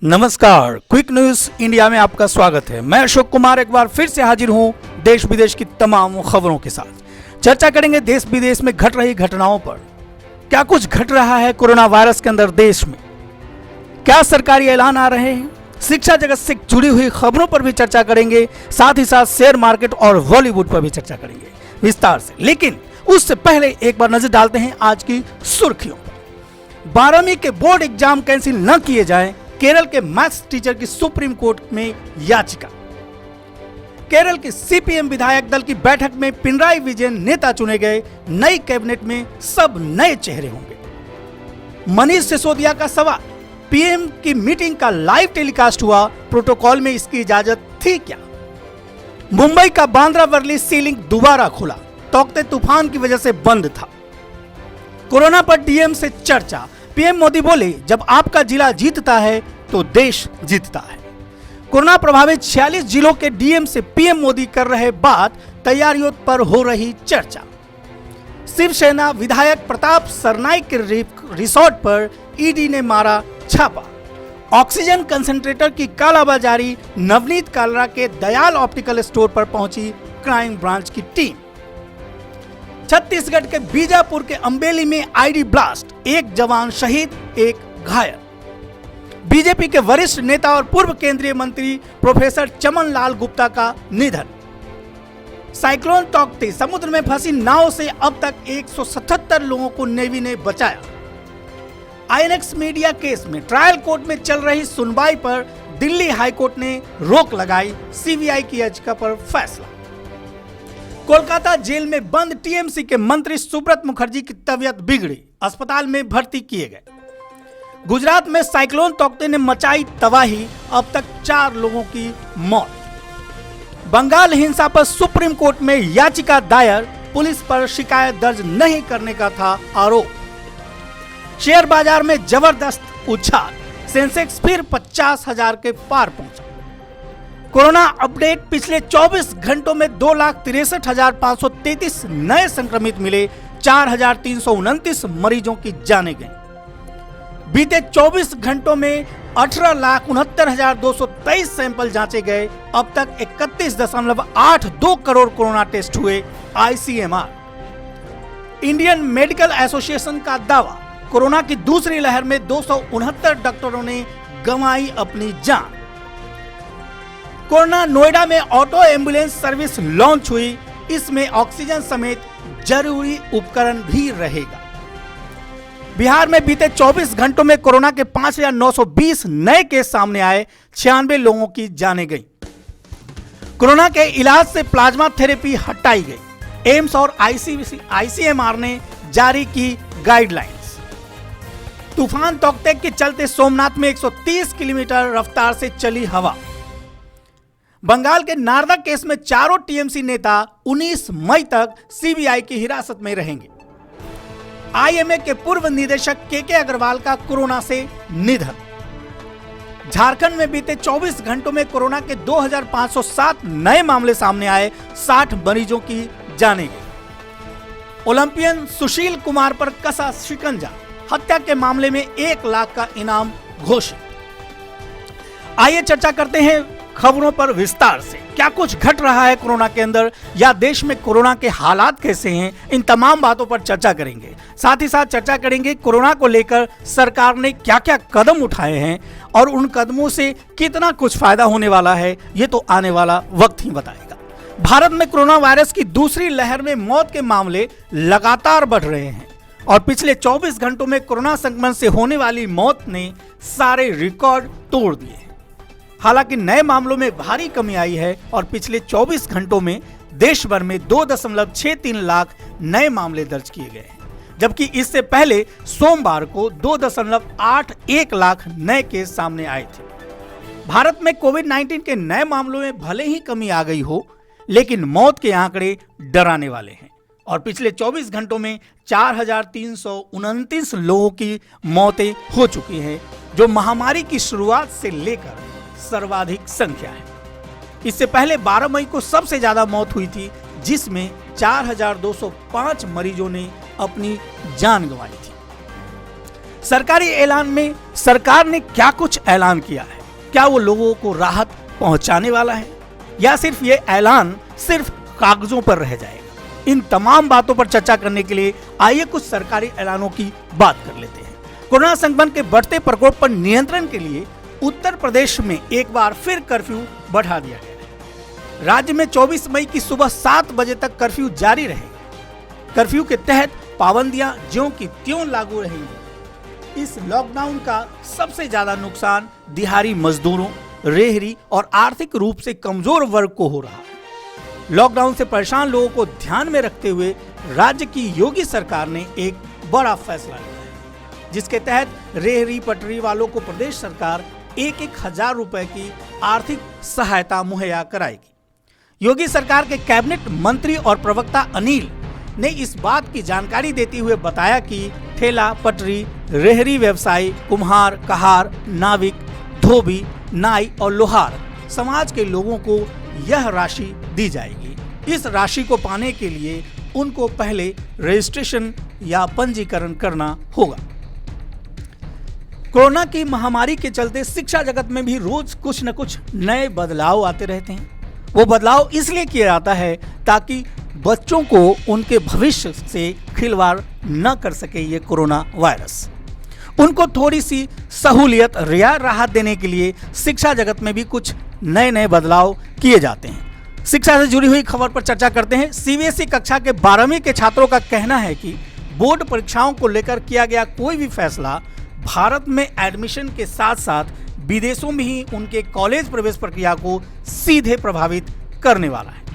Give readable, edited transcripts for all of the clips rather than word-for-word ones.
नमस्कार, quick news India में आपका स्वागत है। मैं अशोक कुमार एक बार फिर से हाजिर हूं देश विदेश की तमाम खबरों के साथ। चर्चा करेंगे देश विदेश में घट रही घटनाओं पर। क्या कुछ घट रहा है कोरोना वायरस के अंदर देश में, क्या सरकारी ऐलान आ रहे हैं, शिक्षा जगत से जुड़ी हुई खबरों पर भी चर्चा करेंगे, साथ ही साथ शेयर मार्केट और बॉलीवुड पर भी चर्चा करेंगे विस्तार से। लेकिन उससे पहले एक बार नजर डालते हैं आज की सुर्खियों पर। 12वीं के बोर्ड एग्जाम कैंसिल न किए जाएं, केरल के मैथ्स टीचर की सुप्रीम कोर्ट में याचिका। केरल के सीपीएम विधायक दल की बैठक में पिनराई विजयन नेता चुने गए, नई कैबिनेट में सब नए चेहरे होंगे। मनीष सिसोदिया का सवाल, पीएम की मीटिंग का लाइव टेलीकास्ट हुआ, प्रोटोकॉल में इसकी इजाजत थी क्या? मुंबई का बांद्रा वर्ली सी लिंक दोबारा खुला, तौकते तूफान की वजह से बंद था। कोरोना पर डीएम से चर्चा, पीएम मोदी बोले जब आपका जिला जीतता है तो देश जीतता है। कोरोना प्रभावित 46 जिलों के डीएम से पीएम मोदी कर रहे बात, तैयारियों पर हो रही चर्चा। शिवसेना विधायक प्रताप सरनाईक के रिसोर्ट पर ईडी ने मारा छापा। ऑक्सीजन कंसंट्रेटर की कालाबाजारी, नवनीत कालरा के दयाल ऑप्टिकल स्टोर पर पहुंची क्राइम ब्रांच की टीम। छत्तीसगढ़ के बीजापुर के अंबेली में आईडी ब्लास्ट, एक जवान शहीद, एक घायल। बीजेपी के वरिष्ठ नेता और पूर्व केंद्रीय मंत्री प्रोफेसर चमन लाल गुप्ता का निधन। साइक्लोन तौकते, समुद्र में फंसी नाव से अब तक 177 लोगों को नेवी ने बचाया। आईएनएक्स मीडिया केस में ट्रायल कोर्ट में चल रही सुनवाई पर दिल्ली हाईकोर्ट ने रोक लगाई, सीबीआई की याचिका पर फैसला। कोलकाता जेल में बंद टीएमसी के मंत्री सुब्रत मुखर्जी की तबीयत बिगड़ी, अस्पताल में भर्ती किए गए। गुजरात में साइक्लोन तौकते ने मचाई तबाही, अब तक 4 लोगों की मौत। बंगाल हिंसा पर सुप्रीम कोर्ट में याचिका दायर, पुलिस पर शिकायत दर्ज नहीं करने का था आरोप। शेयर बाजार में जबरदस्त उछाल, सेंसेक्स फिर 50,000 के पार पहुंचा। कोरोना अपडेट, पिछले 24 घंटों में 2,63,533 नए संक्रमित मिले, 4,329 मरीजों की जानें गईं। बीते 24 घंटों में 18,69,223 सैंपल जांचे गए, अब तक 31.82 करोड़ कोरोना टेस्ट हुए। आईसीएमआर, इंडियन मेडिकल एसोसिएशन का दावा, कोरोना की दूसरी लहर में 269 डॉक्टरों ने गंवाई अपनी जान। कोरोना नोएडा में ऑटो एम्बुलेंस सर्विस लॉन्च हुई, इसमें ऑक्सीजन समेत जरूरी उपकरण भी रहेगा। बिहार में बीते 24 घंटों में कोरोना के 5,920 नए केस सामने आए, 96 लोगों की जानें गई। कोरोना के इलाज से प्लाज्मा थेरेपी हटाई गई। एम्स और आईसीएमआर ने जारी की गाइडलाइंस। तूफान तौकते के चलते सोमनाथ में 130 किलोमीटर रफ्तार से चली हवा। बंगाल के नारदा केस में चारों टीएमसी नेता 19 मई तक सीबीआई की हिरासत में रहेंगे। आईएमए के पूर्व निदेशक केके अग्रवाल का कोरोना से निधन। झारखंड में बीते 24 घंटों में कोरोना के 2,507 नए मामले सामने आए, 60 मरीजों की जानें गई। ओलंपियन सुशील कुमार पर कसा शिकंजा, हत्या के मामले में 1 लाख का इनाम घोषित। आइए चर्चा करते हैं खबरों पर विस्तार से। क्या कुछ घट रहा है कोरोना के अंदर, या देश में कोरोना के हालात कैसे हैं, इन तमाम बातों पर चर्चा करेंगे। साथ ही साथ चर्चा करेंगे कोरोना को लेकर सरकार ने क्या क्या कदम उठाए हैं और उन कदमों से कितना कुछ फायदा होने वाला है, ये तो आने वाला वक्त ही बताएगा। भारत में कोरोना वायरस की दूसरी लहर में मौत के मामले लगातार बढ़ रहे हैं और पिछले 24 घंटों में कोरोना संक्रमण से होने वाली मौत ने सारे रिकॉर्ड तोड़ दिए हैं। हालांकि नए मामलों में भारी कमी आई है और पिछले 24 घंटों में देश भर में 2.63 लाख नए मामले दर्ज किए गए हैं, जबकि इससे पहले सोमवार को 2.81 लाख नए केस सामने आए थे। भारत में कोविड-19 के नए मामलों में भले ही कमी आ गई हो, लेकिन मौत के आंकड़े डराने वाले हैं और पिछले 24 घंटों में 4,329 लोगों की मौतें हो चुकी हैं, जो महामारी की शुरुआत से लेकर सर्वाधिक संख्या है। इससे पहले 12 मई को सबसे ज्यादा मौत हुई थी, जिसमें 4,205 मरीजों ने अपनी जान गंवाई थी। सरकारी ऐलान में सरकार ने क्या कुछ ऐलान किया है? क्या वो लोगों को राहत पहुंचाने वाला है या सिर्फ ये ऐलान सिर्फ कागजों पर रह जाएगा? इन तमाम बातों पर चर्चा करने के लिए आइए कुछ सरकारी ऐलानों की बात कर लेते हैं। कोरोना संक्रमण के बढ़ते प्रकोप पर नियंत्रण के लिए उत्तर प्रदेश में एक बार फिर कर्फ्यू बढ़ा दिया गया है। राज्य में 24 मई की सुबह 7 बजे तक कर्फ्यू जारी रहेगा। कर्फ्यू के तहत पाबंदियां ज्यों की त्यों लागू रहेंगी। इस लॉकडाउन का सबसे ज्यादा नुकसान दिहाड़ी मजदूरों, रेहड़ी और आर्थिक रूप से कमजोर वर्ग को हो रहा है। लॉकडाउन से परेशान लोगों को ध्यान में रखते हुए राज्य की योगी सरकार ने एक बड़ा फैसला लिया है, जिसके तहत रेहड़ी पटरी वालों को प्रदेश सरकार 1,000 रुपए की आर्थिक सहायता मुहैया कराएगी। योगी सरकार के कैबिनेट मंत्री और प्रवक्ता अनिल ने इस बात की जानकारी देते हुए बताया कि ठेला पटरी, रेहड़ी व्यवसायी, कुम्हार, कहार, नाविक, धोबी, नाई और लोहार समाज के लोगों को यह राशि दी जाएगी। इस राशि को पाने के लिए उनको पहले रजिस्ट्रेशन या पंजीकरण करना होगा। कोरोना की महामारी के चलते शिक्षा जगत में भी रोज कुछ न कुछ नए बदलाव आते रहते हैं। वो बदलाव इसलिए किया जाता है ताकि बच्चों को उनके भविष्य से खिलवाड़ न कर सके ये कोरोना वायरस। उनको थोड़ी सी सहूलियत या राहत देने के लिए शिक्षा जगत में भी कुछ नए नए बदलाव किए जाते हैं। शिक्षा से जुड़ी हुई खबर पर चर्चा करते हैं। सीबीएसई कक्षा के 12वीं के छात्रों का कहना है कि बोर्ड परीक्षाओं को लेकर किया गया कोई भी फैसला भारत में एडमिशन के साथ साथ विदेशों में ही उनके कॉलेज प्रवेश प्रक्रिया को सीधे प्रभावित करने वाला है।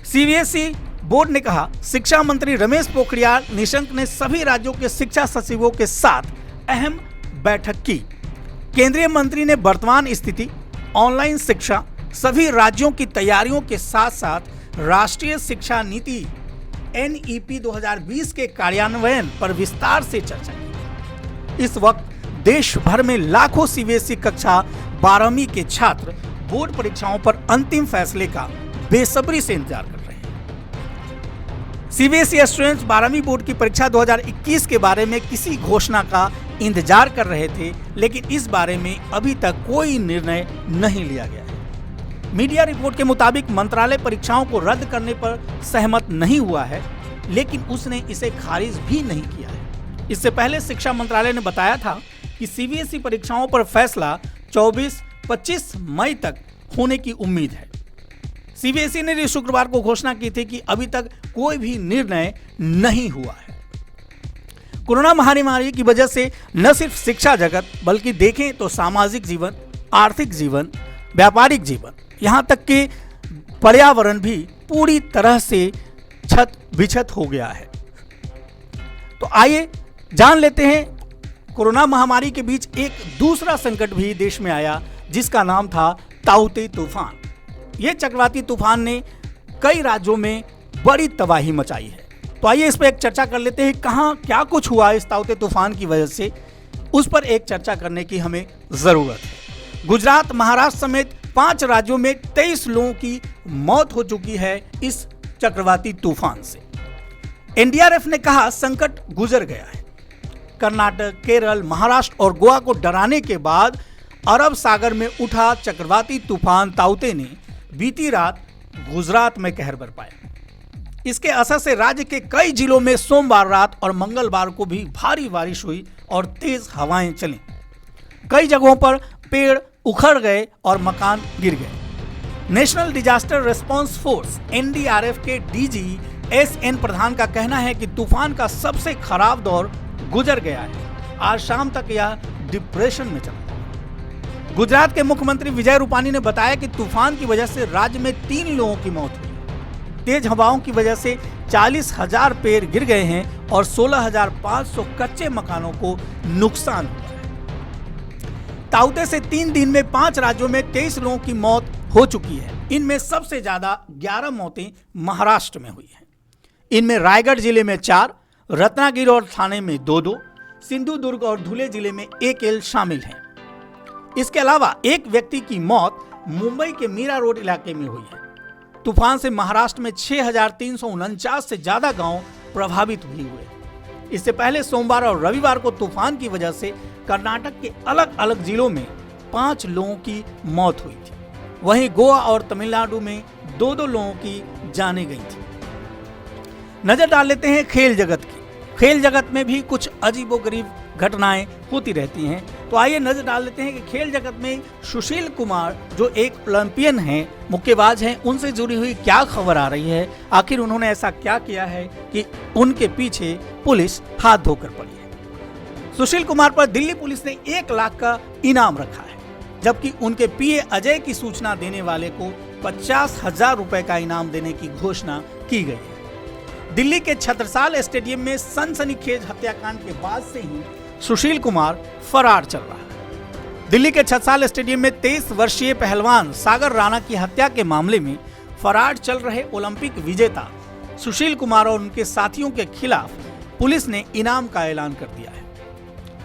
सीबीएसई बोर्ड ने कहा, शिक्षा मंत्री रमेश पोखरियाल निशंक ने सभी राज्यों के शिक्षा सचिवों के साथ अहम बैठक की। केंद्रीय मंत्री ने वर्तमान स्थिति, ऑनलाइन शिक्षा, सभी राज्यों की तैयारियों के साथ साथ राष्ट्रीय शिक्षा नीति NEP 2020 के कार्यान्वयन पर विस्तार से चर्चा की। इस वक्त देश भर में लाखों सीबीएसई कक्षा 12वीं के छात्र बोर्ड परीक्षाओं पर अंतिम फैसले का बेसब्री से इंतजार कर रहे हैं। सीबीएसई स्टूडेंट्स 12वीं बोर्ड की परीक्षा 2021 के बारे में किसी घोषणा का इंतजार कर रहे थे, लेकिन इस बारे में अभी तक कोई निर्णय नहीं लिया गया है। मीडिया रिपोर्ट के मुताबिक मंत्रालय परीक्षाओं को रद्द करने पर सहमत नहीं हुआ है, लेकिन उसने इसे खारिज भी नहीं किया है। इससे पहले शिक्षा मंत्रालय ने बताया था कि सीबीएसई परीक्षाओं पर फैसला 24-25 मई तक होने की उम्मीद है। सीबीएसई ने शुक्रवार को घोषणा की थी कि अभी तक कोई भी निर्णय नहीं हुआ है। कोरोना महामारी की वजह से न सिर्फ शिक्षा जगत बल्कि देखें तो सामाजिक जीवन, आर्थिक जीवन, व्यापारिक जीवन, यहां तक कि पर्यावरण भी पूरी तरह से छत बिछत हो गया है। तो आइए जान लेते हैं, कोरोना महामारी के बीच एक दूसरा संकट भी देश में आया जिसका नाम था ताउते तूफान। यह चक्रवाती तूफान ने कई राज्यों में बड़ी तबाही मचाई है। तो आइए इस पर एक चर्चा कर लेते हैं, कहां क्या कुछ हुआ इस ताउते तूफान की वजह से, उस पर एक चर्चा करने की हमें जरूरत है। गुजरात, महाराष्ट्र समेत 5 राज्यों में 23 लोगों की मौत हो चुकी है इस चक्रवाती तूफान से। एनडीआरएफ ने कहा संकट गुजर गया है। कर्नाटक, केरल, महाराष्ट्र और गोवा को डराने के बाद अरब सागर में उठा चक्रवाती तूफान ताउते ने बीती रात गुजरात में कहर बरपाया। इसके असर से राज्य के कई जिलों में सोमवार रात और मंगलवार को भी भारी बारिश हुई और तेज हवाएं चली। कई जगहों पर पेड़ उखड़ गए और मकान गिर गए। National disaster response force NDRF के DG SN प्रधान का कहना है कि तूफान का सबसे खराब दौर गुजर गया है। आज शाम तक यह डिप्रेशन में चला। गुजरात के मुख्यमंत्री विजय रूपानी ने बताया कि तूफान की वजह से राज्य में 3 लोगों की मौत हुई। तेज हवाओं की वजह से 40,000 पेड़ गिर गए हैं और 16,500 कच्चे मकानों को नुकसान हुआ है। ताउते से 3 दिन में 5 राज्यों में 23 लोगों की मौत हो चुकी है। इनमें सबसे ज्यादा 11 मौतें महाराष्ट्र में हुई हैं। इनमें रायगढ़ जिले में 4, रत्नागिरी और ठाणे में 2-2, सिंधुदुर्ग और धुले जिले में 1 शामिल हैं। इसके अलावा एक व्यक्ति की मौत मुंबई के मीरा रोड इलाके में हुई है। तूफान से महाराष्ट्र में 6,349 से ज्यादा गांव प्रभावित भी हुए। इससे पहले सोमवार और रविवार को तूफान की वजह से कर्नाटक के अलग अलग जिलों में 5 लोगों की मौत हुई थी। वहीं गोवा और तमिलनाडु में 2-2 लोगों की जानें गई थी। नजर डाल लेते हैं खेल जगत की। खेल जगत में भी कुछ अजीबोगरीब घटनाएं होती रहती हैं, तो आइए नजर डाल लेते हैं कि खेल जगत में सुशील कुमार जो एक ओलंपियन हैं, मुक्केबाज हैं, उनसे जुड़ी हुई क्या खबर आ रही है। आखिर उन्होंने ऐसा क्या किया है कि उनके पीछे पुलिस हाथ धोकर पड़ी है। सुशील कुमार पर दिल्ली पुलिस ने 1 लाख का इनाम रखा है, जबकि उनके पीए अजय की सूचना देने वाले को 50,000 रुपए का इनाम देने की घोषणा की गई है। दिल्ली के छत्रसाल स्टेडियम में सनसनीखेज हत्याकांड के बाद से ही सुशील कुमार फरार चल रहा है। दिल्ली के छत्रसाल स्टेडियम में 23 वर्षीय पहलवान सागर राणा की हत्या के मामले में फरार चल रहे ओलंपिक विजेता सुशील कुमार और उनके साथियों के खिलाफ पुलिस ने इनाम का ऐलान कर दिया है।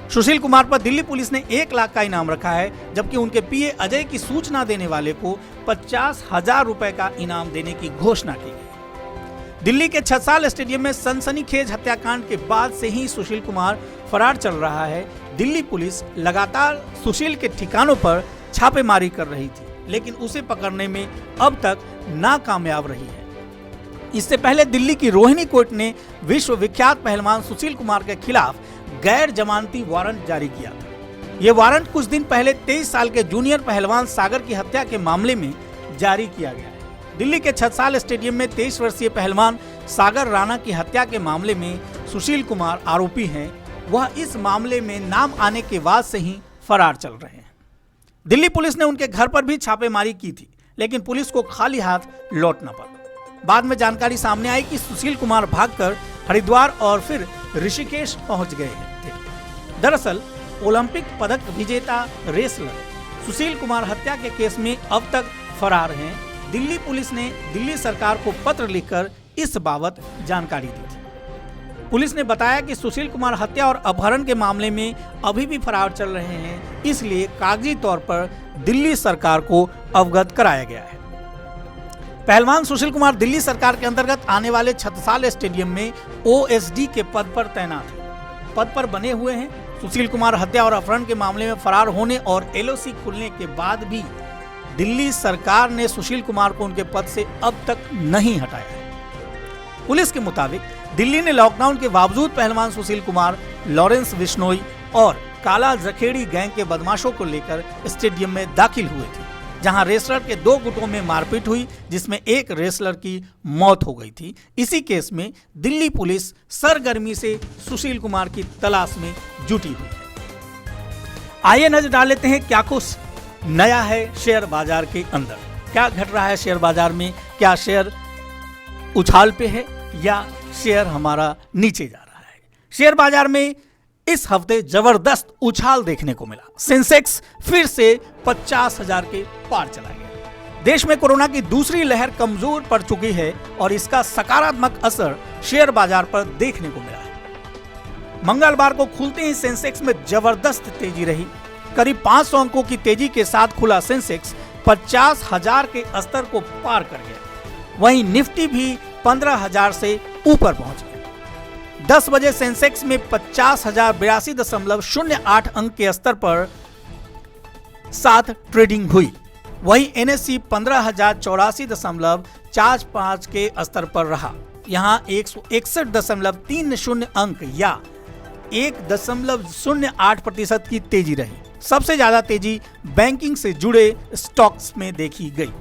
सुशील कुमार पर दिल्ली पुलिस ने 1 लाख का इनाम रखा है, जबकि उनके पीए अजय की सूचना देने वाले को 50,000 रुपए का इनाम देने की घोषणा की गई। दिल्ली के छत्रसाल स्टेडियम में सनसनीखेज हत्याकांड के बाद से ही सुशील कुमार फरार चल रहा है। दिल्ली पुलिस लगातार सुशील के ठिकानों पर छापेमारी कर रही थी, लेकिन उसे पकड़ने में अब तक नाकामयाब रही है। इससे पहले दिल्ली की रोहिणी कोर्ट ने विश्व विख्यात पहलवान सुशील कुमार के खिलाफ गैर जमानती वारंट जारी किया था। यह वारंट कुछ दिन पहले 23 साल के जूनियर पहलवान सागर की हत्या के मामले में जारी किया गया है। दिल्ली के छत्रसाल स्टेडियम में 23 वर्षीय पहलवान सागर राणा की हत्या के मामले में सुशील कुमार आरोपी हैं। वह इस मामले में नाम आने के बाद से ही फरार चल रहे हैं। दिल्ली पुलिस ने उनके घर पर भी छापेमारी की थी, लेकिन पुलिस को खाली हाथ लौटना पड़ा। बाद में जानकारी सामने आई कि सुशील कुमार भागकर हरिद्वार और फिर ऋषिकेश पहुंच गए थे। दरअसल ओलंपिक पदक विजेता रेसलर सुशील कुमार हत्या के केस में अब तक फरार हैं। दिल्ली पुलिस ने दिल्ली सरकार को पत्र लिखकर इस बाबत जानकारी दी थी। पुलिस ने बताया कि सुशील कुमार हत्या और अपहरण के मामले में अभी भी फरार चल रहे हैं, इसलिए कागजी तौर पर दिल्ली सरकार को अवगत कराया गया है। पहलवान सुशील कुमार दिल्ली सरकार के अंतर्गत आने वाले छत्रसाल स्टेडियम में ओएसडी के पद पर तैनात है। पद पर बने हुए हैं। सुशील कुमार हत्या और अपहरण के मामले में फरार होने और एलओसी खुलने के बाद भी दिल्ली सरकार ने सुशील कुमार को उनके पद से अब तक नहीं हटाया है। पुलिस के मुताबिक दिल्ली ने लॉकडाउन के बावजूद पहलवान सुशील कुमार, लॉरेंस बिश्नोई और काला जखेड़ी गैंग के बदमाशों को लेकर स्टेडियम में दाखिल हुए थे, जहां रेसलर के 2 गुटों में मारपीट हुई, जिसमें एक रेसलर की मौत हो गई थी। इसी केस में दिल्ली पुलिस सरगर्मी से सुशील कुमार की तलाश में जुटी हुई है। आइए नजर डाल लेते हैं क्या कुछ नया है शेयर बाजार के अंदर। क्या घट रहा है शेयर बाजार में? क्या शेयर उछाल पे है या शेयर हमारा नीचे जा रहा है? शेयर बाजार में इस हफ्ते जबरदस्त उछाल देखने को मिला। सेंसेक्स फिर से 50,000 के पार चला गया। देश में कोरोना की दूसरी लहर कमजोर पड़ चुकी है और इसका सकारात्मक असर शेयर बाजार पर देखने को मिला है। मंगलवार को खुलते ही सेंसेक्स में जबरदस्त तेजी रही। करीब 500 अंकों की तेजी के साथ खुला सेंसेक्स 50,000 के स्तर को पार कर गया। वहीं निफ्टी भी 15,000 से ऊपर पहुंच गया। 10 बजे सेंसेक्स में 50,082.08 अंक के स्तर पर 7 ट्रेडिंग हुई। वहीं एनएसई 15,084.45 के स्तर पर रहा। यहां 161.30 अंक या 1.08% की तेजी रही। सबसे ज्यादा तेजी बैंकिंग से जुड़े स्टॉक्स में देखी गई।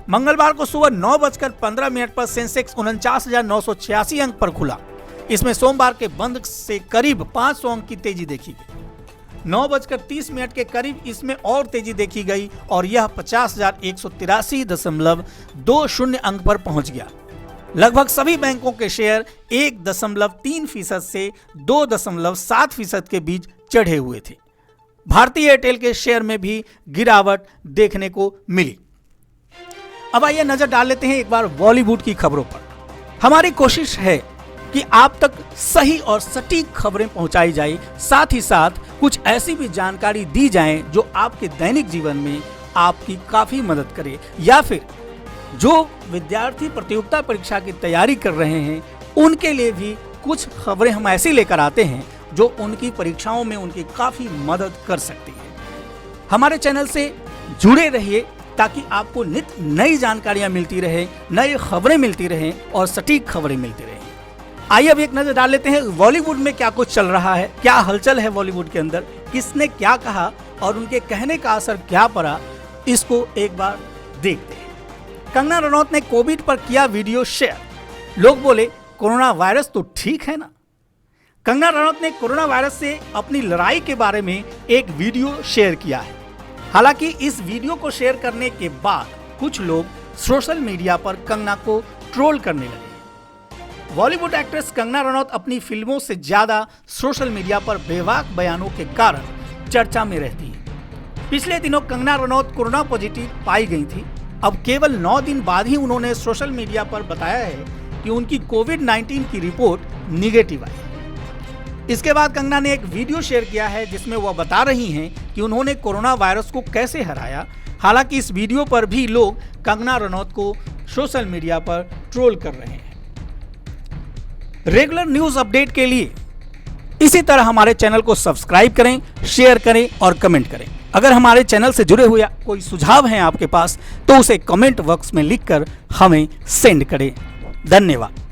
मंगलवार को सुबह 9:15 पर सेंसेक्स 49,986 अंक पर खुला। इसमें सोमवार के बंद से करीब 500 अंक की तेजी देखी गई। 9:30 के करीब इसमें और तेजी देखी गई और यह 50,183.20 अंक पर पहुंच गया। लगभग सभी बैंकों के शेयर 1.3% से 2.7% के बीच चढ़े हुए थे। भारतीय एयरटेल के शेयर में भी गिरावट देखने को मिली। अब आइए नजर डाल लेते हैं एक बार बॉलीवुड की खबरों पर। हमारी कोशिश है कि आप तक सही और सटीक खबरें पहुंचाई जाए, साथ ही साथ कुछ ऐसी भी जानकारी दी जाए जो आपके दैनिक जीवन में आपकी काफी मदद करे, या फिर जो विद्यार्थी प्रतियोगिता परीक्षा की तैयारी कर रहे हैं उनके लिए भी कुछ खबरें हम ऐसी लेकर आते हैं जो उनकी परीक्षाओं में उनकी काफ़ी मदद कर सकती है। हमारे चैनल से जुड़े रहिए ताकि आपको नित नई जानकारियां मिलती रहे, नई खबरें मिलती रहें और सटीक खबरें मिलती रहें। आइए अब एक नज़र डाल लेते हैं बॉलीवुड में क्या कुछ चल रहा है, क्या हलचल है बॉलीवुड के अंदर, किसने क्या कहा और उनके कहने का असर क्या पड़ा, इसको एक बार देखते हैं। कंगना रनौत ने कोविड पर किया वीडियो शेयर। लोग बोले कोरोना वायरस तो ठीक है ना। कंगना रनौत ने कोरोना वायरस से अपनी लड़ाई के बारे में एक वीडियो शेयर किया है। हालांकि इस वीडियो को शेयर करने के बाद कुछ लोग सोशल मीडिया पर कंगना को ट्रोल करने लगे। बॉलीवुड एक्ट्रेस कंगना रनौत अपनी फिल्मों से ज्यादा सोशल मीडिया पर बेबाक बयानों के कारण चर्चा में रहती है। पिछले दिनों कंगना रनौत कोरोना पॉजिटिव पाई गई थी। अब केवल 9 दिन बाद ही उन्होंने सोशल मीडिया पर बताया है कि उनकी कोविड-19 की रिपोर्ट निगेटिव आई। इसके बाद कंगना ने एक वीडियो शेयर किया है जिसमें वह बता रही हैं कि उन्होंने कोरोना वायरस को कैसे हराया। हालांकि इस वीडियो पर भी लोग कंगना रनौत को सोशल मीडिया पर ट्रोल कर रहे हैं। रेगुलर न्यूज अपडेट के लिए इसी तरह हमारे चैनल को सब्सक्राइब करें, शेयर करें और कमेंट करें। अगर हमारे चैनल से जुड़े हुए कोई सुझाव हैं आपके पास तो उसे कमेंट बॉक्स में लिखकर हमें सेंड करें। धन्यवाद।